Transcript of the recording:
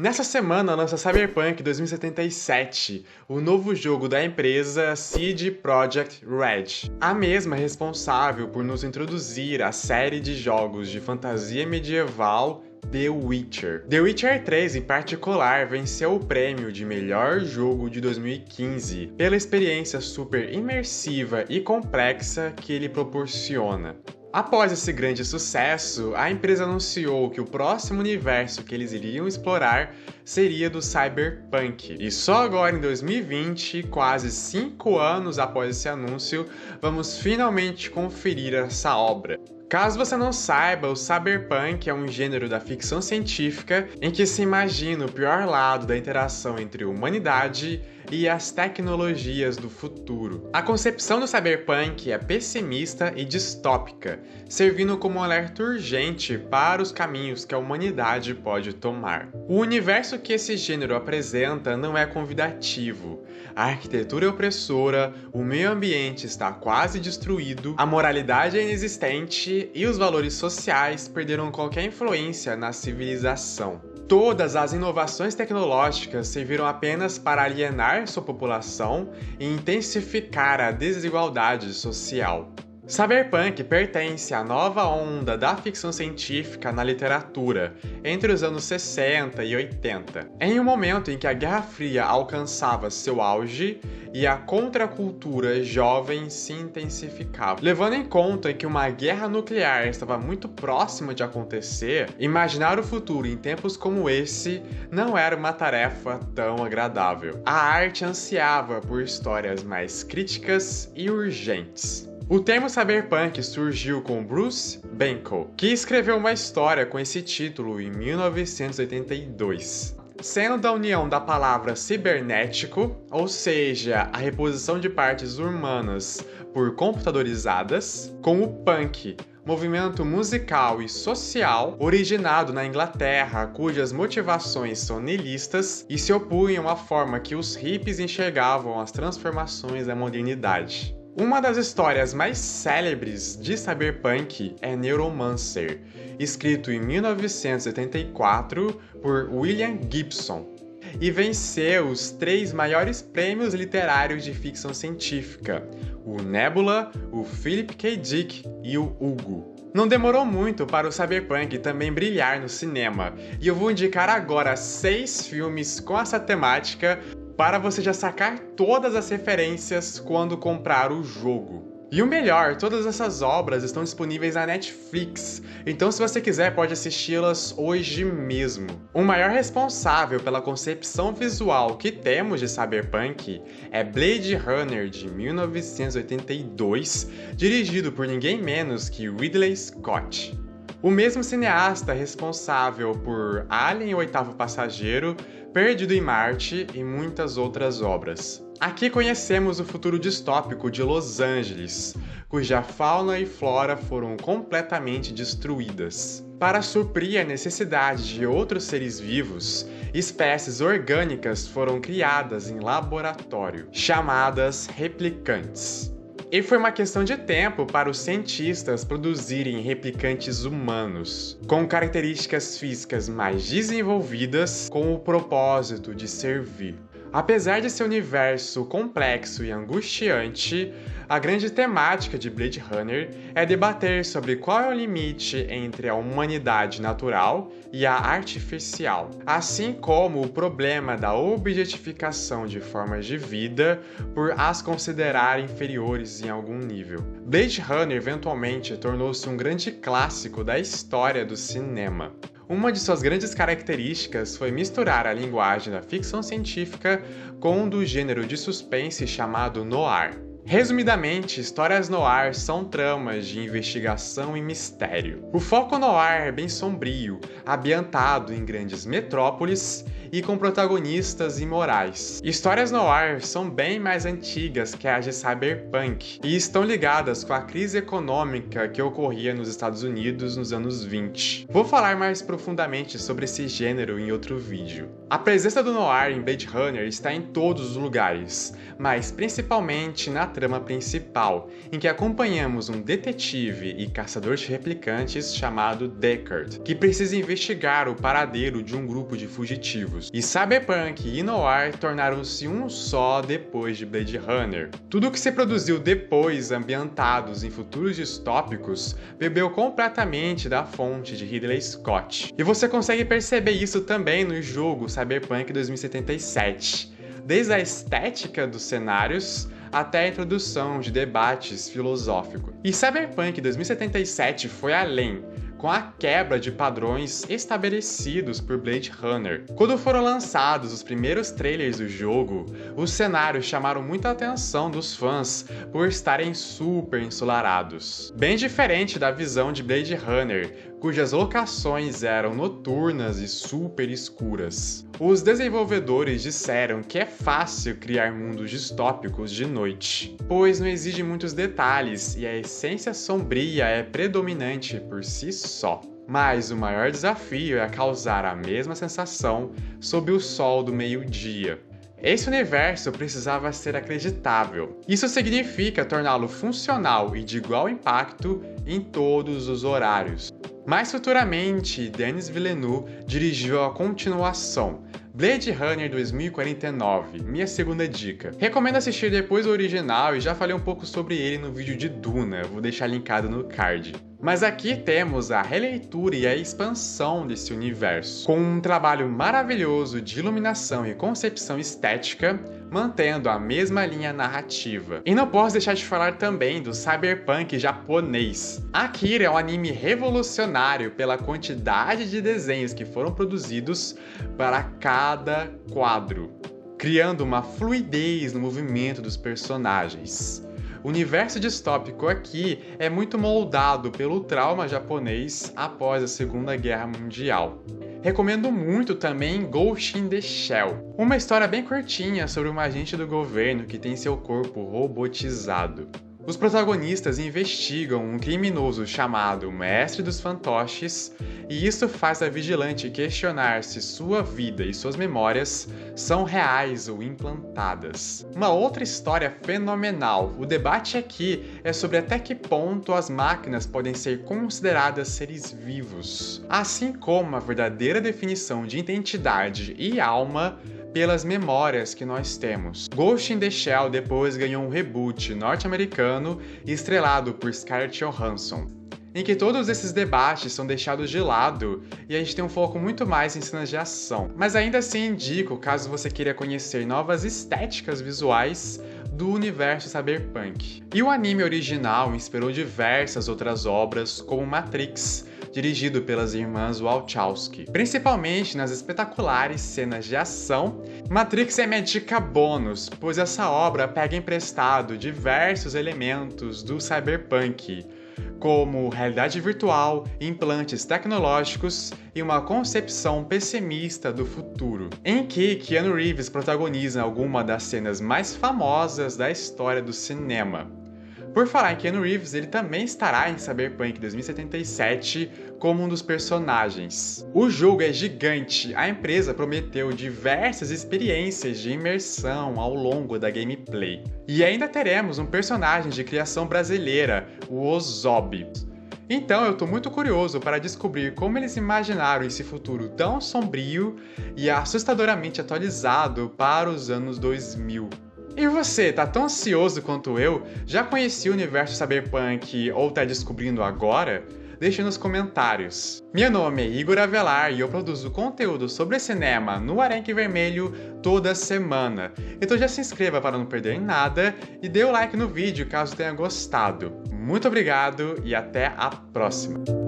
Nessa semana lança Cyberpunk 2077, o novo jogo da empresa CD Projekt Red, a mesma responsável por nos introduzir à série de jogos de fantasia medieval The Witcher. The Witcher 3, em particular, venceu o prêmio de melhor jogo de 2015 pela experiência super imersiva e complexa que ele proporciona. Após esse grande sucesso, a empresa anunciou que o próximo universo que eles iriam explorar seria do Cyberpunk. E só agora em 2020, quase 5 anos após esse anúncio, vamos finalmente conferir essa obra. Caso você não saiba, o Cyberpunk é um gênero da ficção científica em que se imagina o pior lado da interação entre a humanidade e as tecnologias do futuro. A concepção do Cyberpunk é pessimista e distópica, servindo como um alerta urgente para os caminhos que a humanidade pode tomar. O universo que esse gênero apresenta não é convidativo. A arquitetura é opressora, o meio ambiente está quase destruído, a moralidade é inexistente e os valores sociais perderam qualquer influência na civilização. Todas as inovações tecnológicas serviram apenas para alienar sua população e intensificar a desigualdade social. Cyberpunk pertence à nova onda da ficção científica na literatura, entre os anos 60 e 80, em um momento em que a Guerra Fria alcançava seu auge e a contracultura jovem se intensificava. Levando em conta que uma guerra nuclear estava muito próxima de acontecer, imaginar o futuro em tempos como esse não era uma tarefa tão agradável. A arte ansiava por histórias mais críticas e urgentes. O termo cyberpunk surgiu com Bruce Banco, que escreveu uma história com esse título em 1982. Sendo da união da palavra cibernético, ou seja, a reposição de partes humanas por computadorizadas, com o punk, movimento musical e social originado na Inglaterra, cujas motivações são nihilistas e se opunham à forma que os hippies enxergavam as transformações da modernidade. Uma das histórias mais célebres de Cyberpunk é Neuromancer, escrito em 1974 por William Gibson, e venceu os 3 maiores prêmios literários de ficção científica, o Nebula, o Philip K. Dick e o Hugo. Não demorou muito para o Cyberpunk também brilhar no cinema, e eu vou indicar agora 6 filmes com essa temática para você já sacar todas as referências quando comprar o jogo. E o melhor, todas essas obras estão disponíveis na Netflix, então se você quiser pode assisti-las hoje mesmo. O maior responsável pela concepção visual que temos de Cyberpunk é Blade Runner de 1982, dirigido por ninguém menos que Ridley Scott. O mesmo cineasta responsável por Alien, o Oitavo Passageiro, Perdido em Marte e muitas outras obras. Aqui conhecemos o futuro distópico de Los Angeles, cuja fauna e flora foram completamente destruídas. Para suprir a necessidade de outros seres vivos, espécies orgânicas foram criadas em laboratório, chamadas replicantes. E foi uma questão de tempo para os cientistas produzirem replicantes humanos, com características físicas mais desenvolvidas, com o propósito de servir. Apesar de seu universo complexo e angustiante, a grande temática de Blade Runner é debater sobre qual é o limite entre a humanidade natural e a artificial, assim como o problema da objetificação de formas de vida por as considerar inferiores em algum nível. Blade Runner eventualmente tornou-se um grande clássico da história do cinema. Uma de suas grandes características foi misturar a linguagem da ficção científica com um do gênero de suspense chamado noir. Resumidamente, histórias noir são tramas de investigação e mistério. O foco noir é bem sombrio, ambientado em grandes metrópoles e com protagonistas imorais. Histórias noir são bem mais antigas que as de Cyberpunk e estão ligadas com a crise econômica que ocorria nos Estados Unidos nos anos 20. Vou falar mais profundamente sobre esse gênero em outro vídeo. A presença do noir em Blade Runner está em todos os lugares, mas principalmente na trama principal, em que acompanhamos um detetive e caçador de replicantes chamado Deckard, que precisa investigar o paradeiro de um grupo de fugitivos. E Cyberpunk e Noir tornaram-se um só depois de Blade Runner. Tudo que se produziu depois, ambientados em futuros distópicos, bebeu completamente da fonte de Ridley Scott. E você consegue perceber isso também no jogo Cyberpunk 2077. Desde a estética dos cenários até a introdução de debates filosóficos. E Cyberpunk 2077 foi além, com a quebra de padrões estabelecidos por Blade Runner. Quando foram lançados os primeiros trailers do jogo, os cenários chamaram muita atenção dos fãs por estarem super ensolarados. Bem diferente da visão de Blade Runner, cujas locações eram noturnas e super escuras. Os desenvolvedores disseram que é fácil criar mundos distópicos de noite, pois não exige muitos detalhes e a essência sombria é predominante por si só. Mas o maior desafio é causar a mesma sensação sob o sol do meio-dia. Esse universo precisava ser acreditável. Isso significa torná-lo funcional e de igual impacto em todos os horários. Mais futuramente, Denis Villeneuve dirigiu a continuação, Blade Runner 2049, minha segunda dica. Recomendo assistir depois o original e já falei um pouco sobre ele no vídeo de Duna, vou deixar linkado no card. Mas aqui temos a releitura e a expansão desse universo, com um trabalho maravilhoso de iluminação e concepção estética, mantendo a mesma linha narrativa. E não posso deixar de falar também do cyberpunk japonês. Akira é um anime revolucionário pela quantidade de desenhos que foram produzidos para cada quadro, criando uma fluidez no movimento dos personagens. O universo distópico aqui é muito moldado pelo trauma japonês após a Segunda Guerra Mundial. Recomendo muito também Ghost in the Shell, uma história bem curtinha sobre uma agente do governo que tem seu corpo robotizado. Os protagonistas investigam um criminoso chamado Mestre dos Fantoches, e isso faz a vigilante questionar se sua vida e suas memórias são reais ou implantadas. Uma outra história fenomenal. O debate aqui é sobre até que ponto as máquinas podem ser consideradas seres vivos, assim como a verdadeira definição de identidade e alma pelas memórias que nós temos. Ghost in the Shell depois ganhou um reboot norte-americano estrelado por Scarlett Johansson, em que todos esses debates são deixados de lado e a gente tem um foco muito mais em cenas de ação. Mas ainda assim indico, caso você queira conhecer novas estéticas visuais do universo cyberpunk. E o anime original inspirou diversas outras obras, como Matrix, dirigido pelas irmãs Wachowski. Principalmente nas espetaculares cenas de ação, Matrix é minha dica bônus, pois essa obra pega emprestado diversos elementos do cyberpunk, como realidade virtual, implantes tecnológicos e uma concepção pessimista do futuro, em que Keanu Reeves protagoniza alguma das cenas mais famosas da história do cinema. Por falar em Keanu Reeves, ele também estará em Cyberpunk 2077 como um dos personagens. O jogo é gigante, a empresa prometeu diversas experiências de imersão ao longo da gameplay. E ainda teremos um personagem de criação brasileira, o Ozob. Então eu tô muito curioso para descobrir como eles imaginaram esse futuro tão sombrio e assustadoramente atualizado para os anos 2000. E você, tá tão ansioso quanto eu? Já conhecia o universo cyberpunk ou tá descobrindo agora? Deixe nos comentários. Meu nome é Igor Avelar e eu produzo conteúdo sobre cinema no Arenque Vermelho toda semana. Então já se inscreva para não perder nada e dê o like no vídeo caso tenha gostado. Muito obrigado e até a próxima!